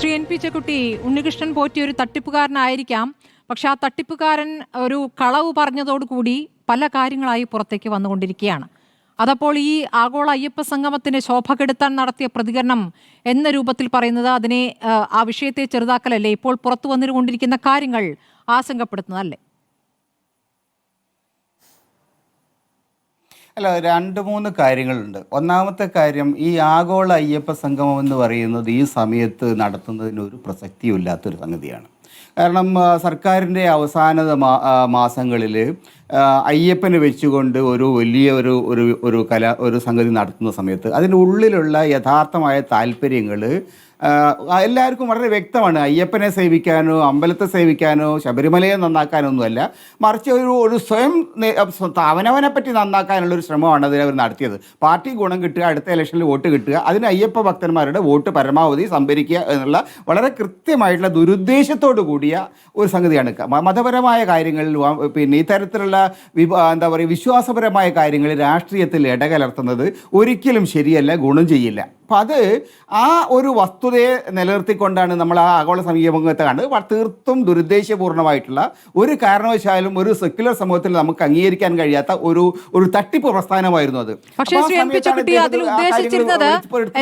Shri N P Chekkutty, Unnikrishnan Potti ഒരു തട്ടിപ്പുകാരനായിരിക്കാം. പക്ഷെ ആ തട്ടിപ്പുകാരൻ ഒരു കളവ് പറഞ്ഞതോടുകൂടി പല കാര്യങ്ങളായി പുറത്തേക്ക് വന്നുകൊണ്ടിരിക്കുകയാണ്. അതപ്പോൾ ഈ ആഗോള അയ്യപ്പ സംഗമത്തിന് ശോഭ കെടുത്താൻ നടത്തിയ പ്രതികരണം എന്ന രൂപത്തിൽ പറയുന്നത് അതിനെ ആ വിഷയത്തെ ചെറുതാക്കലല്ലേ ഇപ്പോൾ പുറത്തു വന്നുകൊണ്ടിരിക്കുന്ന കാര്യങ്ങൾ ആശങ്കപ്പെടുത്തുന്നതല്ലേ? അല്ല, രണ്ട് മൂന്ന് കാര്യങ്ങളുണ്ട്. ഒന്നാമത്തെ കാര്യം, ഈ ആഗോള അയ്യപ്പ സംഗമം എന്ന് പറയുന്നത് ഈ സമയത്ത് നടത്തുന്നതിനൊരു പ്രസക്തിയും ഇല്ലാത്തൊരു സംഗതിയാണ്. കാരണം സർക്കാരിൻ്റെ അവസാന മാസങ്ങളിൽ അയ്യപ്പനെ വെച്ചുകൊണ്ട് ഒരു വലിയ ഒരു സംഗതി നടത്തുന്ന സമയത്ത് അതിൻ്റെ ഉള്ളിലുള്ള യഥാർത്ഥമായ താല്പര്യങ്ങൾ എല്ലാവർക്കും വളരെ വ്യക്തമാണ്. അയ്യപ്പനെ സേവിക്കാനോ അമ്പലത്തെ സേവിക്കാനോ ശബരിമലയെ നന്നാക്കാനോ ഒന്നുമല്ല, മറിച്ച് ഒരു സ്വയം അവനവനെ പറ്റി നന്നാക്കാനുള്ളൊരു ശ്രമമാണ് അതിനവർ നടത്തിയത്. പാർട്ടി ഗുണം കിട്ടുക, അടുത്ത ഇലക്ഷനിൽ വോട്ട് കിട്ടുക, അതിന് അയ്യപ്പ ഭക്തന്മാരുടെ വോട്ട് പരമാവധി സംഭരിക്കുക എന്നുള്ള വളരെ കൃത്യമായിട്ടുള്ള ദുരുദ്ദേശത്തോടു കൂടിയ ഒരു സംഗതിയാണ്. മതപരമായ കാര്യങ്ങളിൽ പിന്നെ ഇത്തരത്തിലുള്ള വിശ്വാസപരമായ കാര്യങ്ങളിൽ രാഷ്ട്രീയത്തിൽ ഇടകലർത്തുന്നത് ഒരിക്കലും ശരിയല്ല, ഗുണം ചെയ്യില്ല. അപ്പം അത് ആ ഒരു വസ്തുതയെ നിലനിർത്തിക്കൊണ്ടാണ് നമ്മൾ ആ ആഗോള സംഗമത്തെ കണ്ട് തീർത്തും ദുരുദ്ദേശപൂർണ്ണമായിട്ടുള്ള ഒരു കാരണവശാലും ഒരു സെക്യുലർ സമൂഹത്തിൽ നമുക്ക് അംഗീകരിക്കാൻ കഴിയാത്ത ഒരു തട്ടിപ്പ് പ്രസ്ഥാനമായിരുന്നു അത്.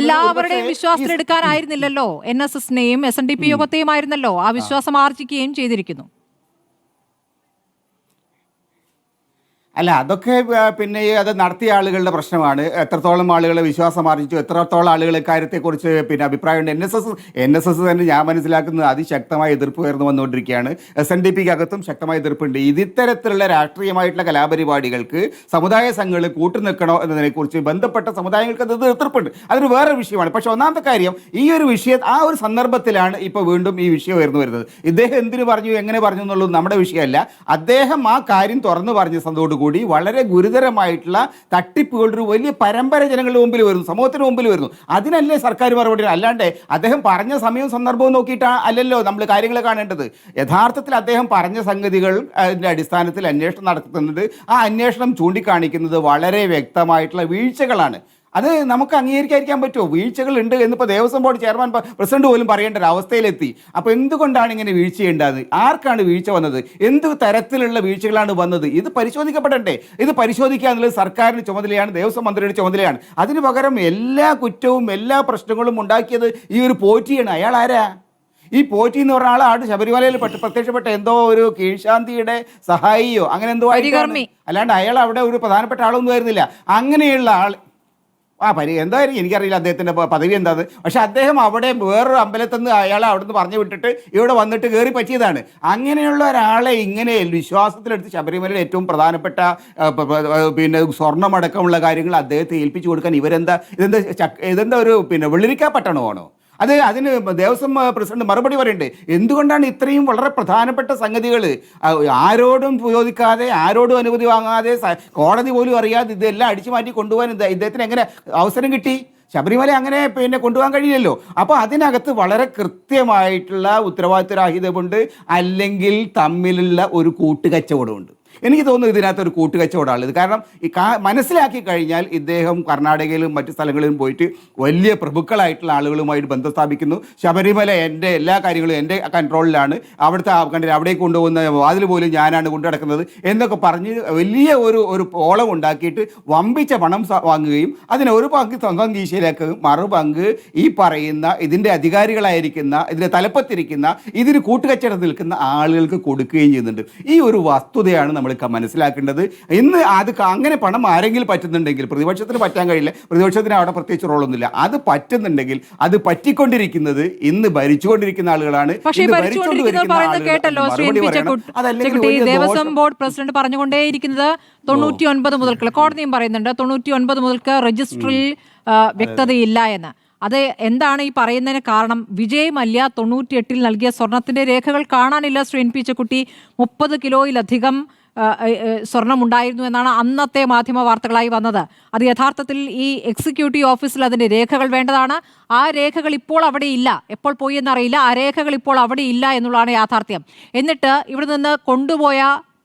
എല്ലാവരുടെയും വിശ്വാസത്തിലെടുക്കാനായിരുന്നില്ലല്ലോ, NSSനെയും SNDP യോഗത്തെയും ആയിരുന്നല്ലോ ആ വിശ്വാസം ആർജിക്കുകയും ചെയ്തിരിക്കുന്നു. അല്ല, അതൊക്കെ പിന്നെ അത് നടത്തിയ ആളുകളുടെ പ്രശ്നമാണ്. എത്രത്തോളം ആളുകളെ വിശ്വാസം ആർജിച്ചു, എത്രത്തോളം ആളുകൾ കാര്യത്തെക്കുറിച്ച് പിന്നെ അഭിപ്രായമുണ്ട്. NSS തന്നെ ഞാൻ മനസ്സിലാക്കുന്നത് അതിശക്തമായ എതിർപ്പ് ഉയർന്നു വന്നുകൊണ്ടിരിക്കുകയാണ്. SNDPക്ക് അകത്തും ശക്തമായ എതിർപ്പുണ്ട്. ഇത്തരത്തിലുള്ള രാഷ്ട്രീയമായിട്ടുള്ള കലാപരിപാടികൾക്ക് സമുദായ സംഘങ്ങൾ കൂട്ടുനിൽക്കണോ എന്നതിനെക്കുറിച്ച് ബന്ധപ്പെട്ട സമുദായങ്ങൾക്ക് അത് എതിർപ്പുണ്ട്. അതൊരു വേറെ വിഷയമാണ്. പക്ഷേ ഒന്നാമത്തെ കാര്യം, ഈ ഒരു വിഷയം ആ ഒരു സന്ദർഭത്തിലാണ് ഇപ്പോൾ വീണ്ടും ഈ വിഷയം ഉയർന്നു വരുന്നത്. ഇദ്ദേഹം എന്തിനു പറഞ്ഞു, എങ്ങനെ പറഞ്ഞു എന്നുള്ളത് നമ്മുടെ വിഷയമല്ല. അദ്ദേഹം ആ കാര്യം തുറന്നു പറഞ്ഞ സന്തോടുകൂടി വളരെ ഗുരുതരമായിട്ടുള്ള തട്ടിപ്പുകളുടെ ഒരു വലിയ പരമ്പര ജനങ്ങളുടെ മുമ്പിൽ വരുന്നു, സമൂഹത്തിന് മുമ്പിൽ വരുന്നു. അതിനല്ലേ സർക്കാർ മറുപടി? അല്ലാണ്ട് അദ്ദേഹം പറഞ്ഞ സമയവും സന്ദർഭവും നോക്കിയിട്ടാണ് അല്ലല്ലോ നമ്മൾ കാര്യങ്ങൾ കാണേണ്ടത്. യഥാർത്ഥത്തിൽ അദ്ദേഹം പറഞ്ഞ സംഗതികൾ അതിൻ്റെ അടിസ്ഥാനത്തിൽ അന്വേഷണം നടത്തുന്നത്, ആ അന്വേഷണം ചൂണ്ടിക്കാണിക്കുന്നത് വളരെ വ്യക്തമായിട്ടുള്ള വീഴ്ചകളാണ്. അത് നമുക്ക് അംഗീകരിക്കാതിരിക്കാൻ പറ്റുമോ? വീഴ്ചകളുണ്ട് എന്നിപ്പോൾ ദേവസ്വം ബോർഡ് ചെയർമാൻ പ്രസിഡന്റ് പോലും പറയേണ്ട ഒരു അവസ്ഥയിലെത്തി. അപ്പോൾ എന്തുകൊണ്ടാണ് ഇങ്ങനെ വീഴ്ചയുണ്ടാകുന്നത്? ആർക്കാണ് വീഴ്ച വന്നത്? എന്ത് തരത്തിലുള്ള വീഴ്ചകളാണ് വന്നത്? ഇത് പരിശോധിക്കപ്പെടണ്ടേ? ഇത് പരിശോധിക്കുക എന്നുള്ളത് സർക്കാരിൻ്റെ ചുമതലയാണ്, ദേവസ്വം മന്ത്രിയുടെ ചുമതലയാണ്. അതിന് പകരം എല്ലാ കുറ്റവും എല്ലാ പ്രശ്നങ്ങളും ഉണ്ടാക്കിയത് ഈ ഒരു പോറ്റിയാണ്. അയാൾ ആരാ? ഈ പോറ്റി എന്ന് പറഞ്ഞ ആളാണ് ശബരിമലയിൽ പ്രത്യക്ഷപ്പെട്ട എന്തോ ഒരു കീഴ്ശാന്തിയുടെ സഹായിയോ അങ്ങനെ എന്തോ ആയിരിക്കും, അല്ലാണ്ട് അയാൾ അവിടെ ഒരു പ്രധാനപ്പെട്ട ആളൊന്നും ആയിരുന്നില്ല. അങ്ങനെയുള്ള ആൾ എന്തായാലും എനിക്കറിയില്ല അദ്ദേഹത്തിൻ്റെ പദവി എന്താന്ന്. പക്ഷെ അദ്ദേഹം അവിടെ വേറൊരു അമ്പലത്തിൽ നിന്ന് അയാളെ അവിടെ നിന്ന് പറഞ്ഞു വിട്ടിട്ട് ഇവിടെ വന്നിട്ട് കയറി പറ്റിയതാണ്. അങ്ങനെയുള്ള ഒരാളെ ഇങ്ങനെ വിശ്വാസത്തിലെടുത്ത് ശബരിമലയിൽ ഏറ്റവും പ്രധാനപ്പെട്ട പിന്നെ സ്വർണ്ണമടക്കമുള്ള കാര്യങ്ങൾ അദ്ദേഹത്തെ ഏൽപ്പിച്ചു കൊടുക്കാൻ ഇതെന്താ ഒരു പിന്നെ വെള്ളരിക്കാ പട്ടണമാണോ? അതിന് ദേവസ്വം പ്രസിഡന്റ് മറുപടി പറയുന്നുണ്ട്. എന്തുകൊണ്ടാണ് ഇത്രയും വളരെ പ്രധാനപ്പെട്ട സംഗതികൾ ആരോടും ചോദിക്കാതെ, ആരോടും അനുമതി വാങ്ങാതെ, കോടതി പോലും അറിയാതെ ഇതെല്ലാം അടിച്ചു മാറ്റി കൊണ്ടുപോകാൻ ഇദ്ദേഹത്തിന് എങ്ങനെ അവസരം കിട്ടി? ശബരിമല അങ്ങനെ പിന്നെ കൊണ്ടുപോകാൻ കഴിയില്ലല്ലോ. അപ്പോൾ അതിനകത്ത് വളരെ കൃത്യമായിട്ടുള്ള ഉത്തരവാദിത്തരാഹിത്യമുണ്ട്, അല്ലെങ്കിൽ തമ്മിലുള്ള ഒരു കൂട്ടുകച്ചവടമുണ്ട്. എനിക്ക് തോന്നുന്നു ഇതിനകത്തൊരു കൂട്ടുകച്ചവടമാണ് ഇത്. കാരണം മനസ്സിലാക്കി കഴിഞ്ഞാൽ ഇദ്ദേഹം കർണാടകയിലും മറ്റു സ്ഥലങ്ങളിലും പോയിട്ട് വലിയ പ്രഭുക്കളായിട്ടുള്ള ആളുകളുമായിട്ട് ബന്ധം സ്ഥാപിക്കുന്നു. ശബരിമല എൻ്റെ എല്ലാ കാര്യങ്ങളും എൻ്റെ കൺട്രോളിലാണ്, അവിടുത്തെ അവിടേക്ക് കൊണ്ടുപോകുന്ന വാതിൽ പോലും ഞാനാണ് കൊണ്ടു നടക്കുന്നത് എന്നൊക്കെ പറഞ്ഞ് വലിയ ഒരു ഓളം ഉണ്ടാക്കിയിട്ട് വമ്പിച്ച പണം വാങ്ങുകയും അതിന് ഒരു പങ്ക് സ്വന്തം കീശയിലേക്ക്, മറുപങ്ക് ഈ പറയുന്ന ഇതിൻ്റെ അധികാരികളായിരിക്കുന്ന, ഇതിൻ്റെ തലപ്പത്തിരിക്കുന്ന, ഇതിന് കൂട്ടുകച്ചവടം നിൽക്കുന്ന ആളുകൾക്ക് കൊടുക്കുകയും ചെയ്യുന്നുണ്ട്. ഈ ഒരു വസ്തുതയാണ് നമ്മൾ മനസ്സിലാക്കേണ്ടത്. ഇന്ന് അത് അങ്ങനെ പണം ആരെങ്കിലും പറ്റുന്നുണ്ടെങ്കിൽ, പ്രതിപക്ഷത്തിന് പറ്റാൻ കഴിയില്ല, പ്രതിപക്ഷത്തിന് അവിടെ പ്രത്യേകിച്ച് റോളൊന്നുമില്ല, അത് പറ്റുന്നുണ്ടെങ്കിൽ അത് പറ്റിക്കൊണ്ടിരിക്കുന്നത് ഇന്ന് ഭരിച്ചുകൊണ്ടിരിക്കുന്ന ആളുകളാണ്. ദേവസ്വം ബോർഡ് പ്രസിഡന്റ് പറഞ്ഞുകൊണ്ടേയിരിക്കുന്നത് 99 മുതൽക്കുള്ള, കോടതിയും പറയുന്നുണ്ട് 99 മുതൽക്ക് രജിസ്ട്രിയിൽ വ്യക്തതയില്ല എന്ന്. അത് എന്താണ് ഈ പറയുന്നതിന് കാരണം? വിജയ് മല്യ 98 നൽകിയ സ്വർണത്തിന്റെ രേഖകൾ കാണാനില്ല. ശ്രീ എൻ പി ചെക്കുട്ടി, 30 കിലോയിലധികം സ്വർണമുണ്ടായിരുന്നു എന്നാണ് അന്നത്തെ മാധ്യമ വാർത്തകളായി വന്നത്. അത് യഥാർത്ഥത്തിൽ ഈ എക്സിക്യൂട്ടീവ് ഓഫീസിൽ അതിൻ്റെ രേഖകൾ വേണ്ടതാണ്. ആ രേഖകൾ ഇപ്പോൾ അവിടെ ഇല്ല. എപ്പോൾ പോയി എന്നറിയില്ല. ആ രേഖകൾ ഇപ്പോൾ അവിടെ ഇല്ല എന്നുള്ളതാണ് യാഥാർത്ഥ്യം. എന്നിട്ട് ഇവിടെ നിന്ന് കൊണ്ടുപോയ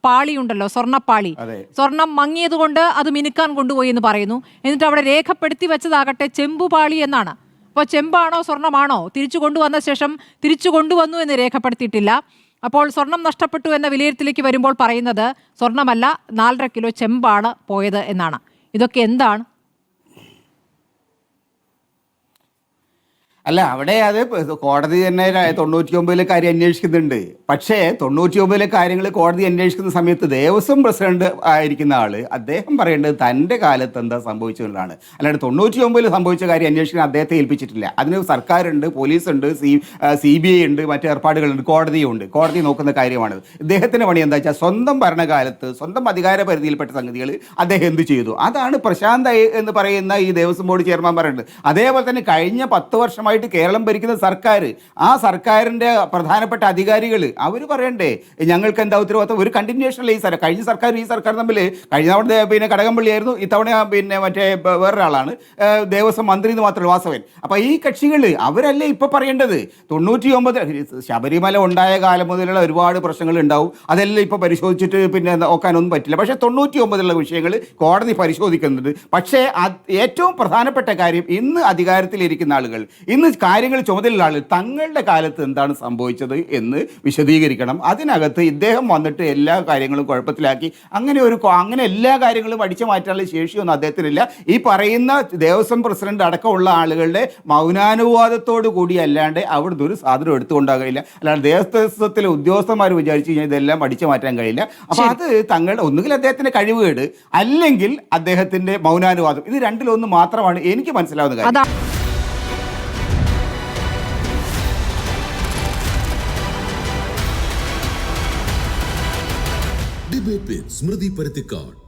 പാളിയുണ്ടല്ലോ, സ്വർണ്ണപ്പാളി, സ്വർണം മങ്ങിയത് കൊണ്ട് അത് മിനുക്കാൻ കൊണ്ടുപോയി എന്ന് പറയുന്നു. എന്നിട്ട് അവിടെ രേഖപ്പെടുത്തി വെച്ചതാകട്ടെ ചെമ്പുപാളി എന്നാണ്. അപ്പോൾ ചെമ്പാണോ സ്വർണ്ണമാണോ തിരിച്ചു കൊണ്ടുവന്ന ശേഷം തിരിച്ചു കൊണ്ടുവന്നു എന്ന് രേഖപ്പെടുത്തിയിട്ടില്ല. അപ്പോൾ സ്വർണം നഷ്ടപ്പെട്ടു എന്ന വിലയിരുത്തലേക്ക് വരുമ്പോൾ പറയുന്നത് സ്വർണ്ണമല്ല 4.5 കിലോ ചെമ്പാണ് പോയത് എന്നാണ്. ഇതൊക്കെ എന്താണ്? അല്ല, അവിടെ അത് കോടതി തന്നെ 99 കാര്യം അന്വേഷിക്കുന്നുണ്ട്. പക്ഷേ 99 കാര്യങ്ങൾ കോടതി അന്വേഷിക്കുന്ന സമയത്ത് ദേവസ്വം പ്രസിഡന്റ് ആയിരിക്കുന്ന ആള് അദ്ദേഹം പറയേണ്ടത് തൻ്റെ കാലത്ത് എന്താ സംഭവിച്ചതുകൊണ്ടാണ്. അല്ലാണ്ട് 99 സംഭവിച്ച കാര്യം അന്വേഷിക്കാൻ അദ്ദേഹത്തെ ഏൽപ്പിച്ചിട്ടില്ല. അതിന് സർക്കാരുണ്ട്, പോലീസുണ്ട്, CBI ഉണ്ട്, മറ്റു ഏർപ്പാടുകളുണ്ട്, കോടതിയുണ്ട്. കോടതി നോക്കുന്ന കാര്യമാണ്. ഇദ്ദേഹത്തിൻ്റെ പണി എന്താ വെച്ചാൽ സ്വന്തം ഭരണകാലത്ത് സ്വന്തം അധികാര പരിധിയിൽപ്പെട്ട സംഗതികൾ അദ്ദേഹം എന്ത് ചെയ്തു, അതാണ് പ്രശാന്ത് എന്ന് പറയുന്ന ഈ ദേവസ്വം ബോർഡ് ചെയർമാൻ പറയുന്നത്. അതേപോലെ തന്നെ കഴിഞ്ഞ 10 വർഷമായി കേരളം ഭരിക്കുന്ന സർക്കാർ, ആ സർക്കാരിൻ്റെ പ്രധാനപ്പെട്ട അധികാരികൾ അവർ പറയണ്ടേ ഞങ്ങൾക്ക് എന്താ ഉത്തരവാദിത്വം? ഒരു കണ്ടിന്യൂഷൻ അല്ലേ ഈ കഴിഞ്ഞ സർക്കാർ ഈ സർക്കാർ തമ്മിൽ. കഴിഞ്ഞ തവണ പിന്നെ കടകംപള്ളിയായിരുന്നു, ഇത്തവണ പിന്നെ മറ്റേ വേറൊരാളാണ് ദേവസ്വം മന്ത്രി എന്ന് മാത്രമല്ല വാസവൻ. അപ്പോൾ ഈ കക്ഷികൾ അവരല്ലേ ഇപ്പോൾ പറയേണ്ടത്. 99 ശബരിമല ഉണ്ടായ കാലം മുതലുള്ള ഒരുപാട് പ്രശ്നങ്ങൾ ഉണ്ടാവും, അതെല്ലാം ഇപ്പോൾ പരിശോധിച്ചിട്ട് പിന്നെ നോക്കാനൊന്നും പറ്റില്ല. പക്ഷേ 99 വിഷയങ്ങൾ കോടതി പരിശോധിക്കുന്നുണ്ട്. പക്ഷേ ഏറ്റവും പ്രധാനപ്പെട്ട കാര്യം ഇന്ന് അധികാരത്തിലിരിക്കുന്ന ആളുകൾ, ഇന്ന് കാര്യങ്ങൾ ചുമതലയുള്ള ആളുകൾ തങ്ങളുടെ കാലത്ത് എന്താണ് സംഭവിച്ചത് എന്ന് വിശദീകരിക്കണം. അതിനകത്ത് ഇദ്ദേഹം വന്നിട്ട് എല്ലാ കാര്യങ്ങളും കുഴപ്പത്തിലാക്കി അങ്ങനെ എല്ലാ കാര്യങ്ങളും അടിച്ചു മാറ്റാനുള്ള ശേഷിയൊന്നും അദ്ദേഹത്തിനില്ല. ഈ പറയുന്ന ദേവസ്വം പ്രസിഡന്റ് അടക്കമുള്ള ആളുകളുടെ മൗനാനുവാദത്തോടു കൂടി അല്ലാണ്ട് അവിടുന്ന് ഒരു സാധനം എടുത്തുകൊണ്ടാകില്ല. അല്ലാണ്ട് ദേവസ്വത്തിലെ ഉദ്യോഗസ്ഥന്മാർ വിചാരിച്ചു കഴിഞ്ഞാൽ ഇതെല്ലാം അടിച്ചു മാറ്റാൻ കഴിയില്ല. അപ്പോൾ അത് ഒന്നുകിൽ അദ്ദേഹത്തിന്റെ കഴിവുകേട്, അല്ലെങ്കിൽ അദ്ദേഹത്തിന്റെ മൗനാനുവാദം. ഇത് രണ്ടിലൊന്ന് മാത്രമാണ് എനിക്ക് മനസ്സിലാവുന്ന കാര്യം. ഡിബേറ്റ് വിത്ത് സ്മൃതി പരുത്തിക്കാട്.